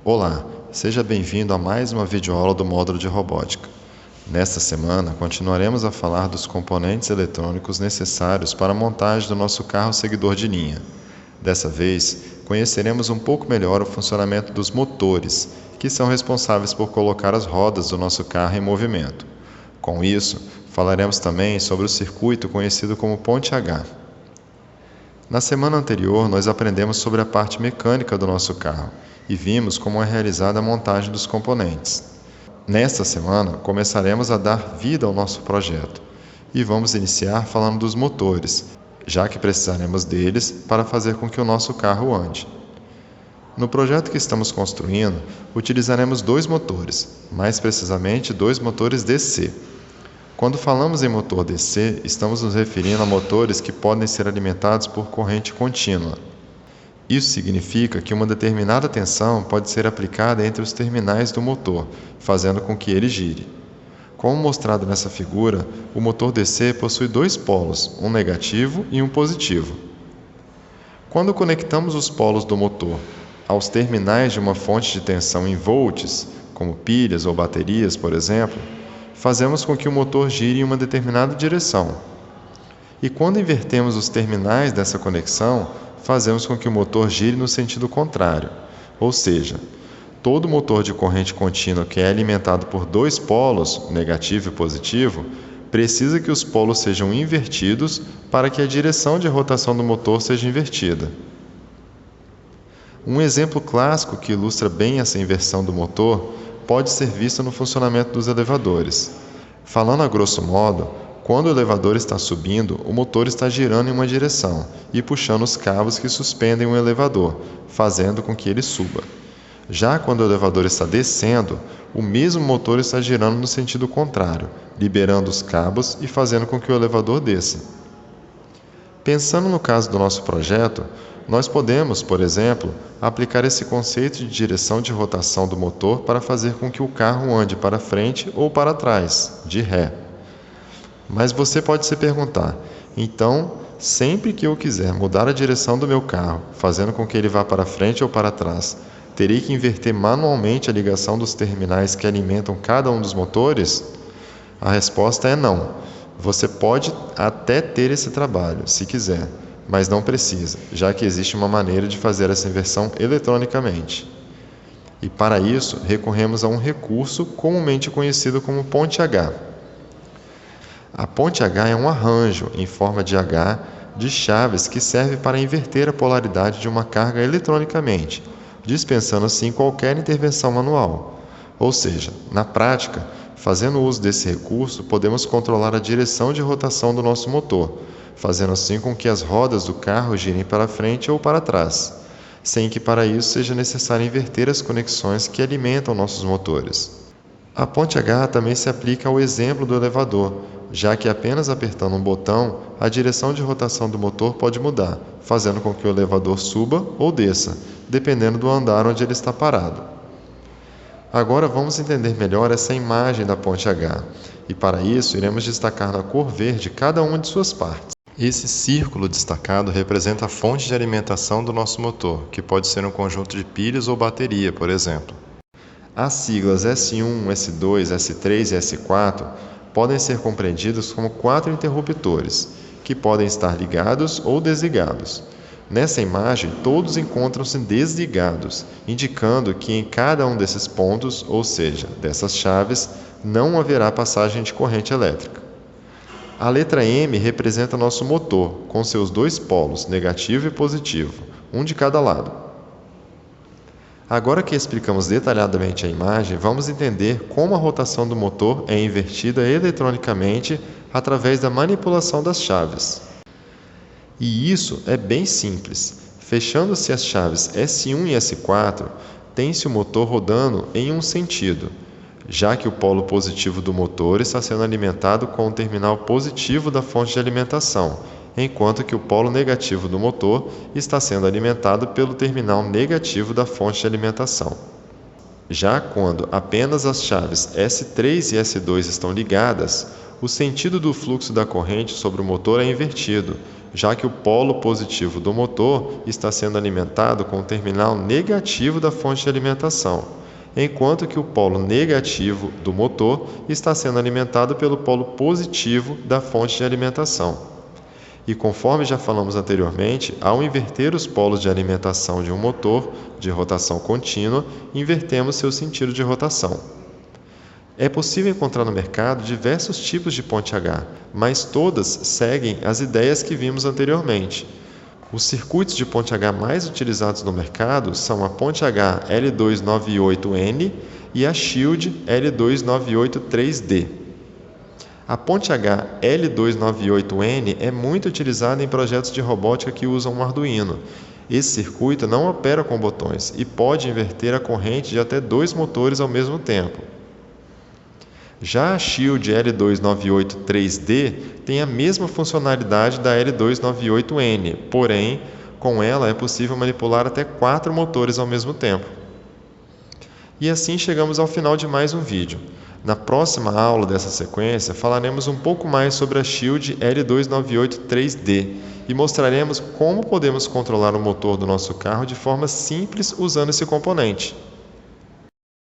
Olá, seja bem-vindo a mais uma videoaula do módulo de robótica. Nesta semana, continuaremos a falar dos componentes eletrônicos necessários para a montagem do nosso carro seguidor de linha. Dessa vez, conheceremos um pouco melhor o funcionamento dos motores, que são responsáveis por colocar as rodas do nosso carro em movimento. Com isso, falaremos também sobre o circuito conhecido como ponte H. Na semana anterior, nós aprendemos sobre a parte mecânica do nosso carro e vimos como é realizada a montagem dos componentes. Nesta semana, começaremos a dar vida ao nosso projeto e vamos iniciar falando dos motores, já que precisaremos deles para fazer com que o nosso carro ande. No projeto que estamos construindo, utilizaremos dois motores, mais precisamente dois motores DC. Quando falamos em motor DC, estamos nos referindo a motores que podem ser alimentados por corrente contínua. Isso significa que uma determinada tensão pode ser aplicada entre os terminais do motor, fazendo com que ele gire. Como mostrado nessa figura, o motor DC possui dois polos, um negativo e um positivo. Quando conectamos os polos do motor aos terminais de uma fonte de tensão em volts, como pilhas ou baterias, por exemplo, fazemos com que o motor gire em uma determinada direção. E quando invertemos os terminais dessa conexão, fazemos com que o motor gire no sentido contrário. Ou seja, todo motor de corrente contínua que é alimentado por dois polos, negativo e positivo, precisa que os polos sejam invertidos para que a direção de rotação do motor seja invertida. Um exemplo clássico que ilustra bem essa inversão do motor pode ser visto no funcionamento dos elevadores. Falando a grosso modo, quando o elevador está subindo, o motor está girando em uma direção e puxando os cabos que suspendem o elevador, fazendo com que ele suba. Já quando o elevador está descendo, o mesmo motor está girando no sentido contrário, liberando os cabos e fazendo com que o elevador desça. Pensando no caso do nosso projeto, nós podemos, por exemplo, aplicar esse conceito de direção de rotação do motor para fazer com que o carro ande para frente ou para trás, de ré. Mas você pode se perguntar, então, sempre que eu quiser mudar a direção do meu carro, fazendo com que ele vá para frente ou para trás, terei que inverter manualmente a ligação dos terminais que alimentam cada um dos motores? A resposta é não. Você pode até ter esse trabalho, se quiser, mas não precisa, já que existe uma maneira de fazer essa inversão eletronicamente. E para isso, recorremos a um recurso comumente conhecido como ponte H. A ponte H é um arranjo, em forma de H, de chaves que serve para inverter a polaridade de uma carga eletronicamente, dispensando assim qualquer intervenção manual. Ou seja, na prática, fazendo uso desse recurso, podemos controlar a direção de rotação do nosso motor, fazendo assim com que as rodas do carro girem para frente ou para trás, sem que para isso seja necessário inverter as conexões que alimentam nossos motores. A ponte H também se aplica ao exemplo do elevador, já que apenas apertando um botão, a direção de rotação do motor pode mudar, fazendo com que o elevador suba ou desça, dependendo do andar onde ele está parado. Agora vamos entender melhor essa imagem da ponte H, e para isso iremos destacar na cor verde cada uma de suas partes. Esse círculo destacado representa a fonte de alimentação do nosso motor, que pode ser um conjunto de pilhas ou bateria, por exemplo. As siglas S1, S2, S3 e S4 podem ser compreendidas como 4 interruptores, que podem estar ligados ou desligados. Nessa imagem, todos encontram-se desligados, indicando que em cada um desses pontos, ou seja, dessas chaves, não haverá passagem de corrente elétrica. A letra M representa nosso motor, com seus dois polos, negativo e positivo, um de cada lado. Agora que explicamos detalhadamente a imagem, vamos entender como a rotação do motor é invertida eletronicamente através da manipulação das chaves. E isso é bem simples. Fechando-se as chaves S1 e S4, tem-se o motor rodando em um sentido, já que o polo positivo do motor está sendo alimentado com o terminal positivo da fonte de alimentação, enquanto que o polo negativo do motor está sendo alimentado pelo terminal negativo da fonte de alimentação. Já quando apenas as chaves S3 e S2 estão ligadas, o sentido do fluxo da corrente sobre o motor é invertido, já que o polo positivo do motor está sendo alimentado com o terminal negativo da fonte de alimentação, enquanto que o polo negativo do motor está sendo alimentado pelo polo positivo da fonte de alimentação. E conforme já falamos anteriormente, ao inverter os polos de alimentação de um motor de rotação contínua, invertemos seu sentido de rotação. É possível encontrar no mercado diversos tipos de ponte H, mas todas seguem as ideias que vimos anteriormente. Os circuitos de ponte H mais utilizados no mercado são a ponte H L298N e a Shield L2983D. A ponte H L298N é muito utilizada em projetos de robótica que usam um Arduino. Esse circuito não opera com botões e pode inverter a corrente de até 2 motores ao mesmo tempo. Já a Shield L298-3D tem a mesma funcionalidade da L298N, porém, com ela é possível manipular até 4 motores ao mesmo tempo. E assim chegamos ao final de mais um vídeo. Na próxima aula dessa sequência, falaremos um pouco mais sobre a Shield L298-3D e mostraremos como podemos controlar o motor do nosso carro de forma simples usando esse componente.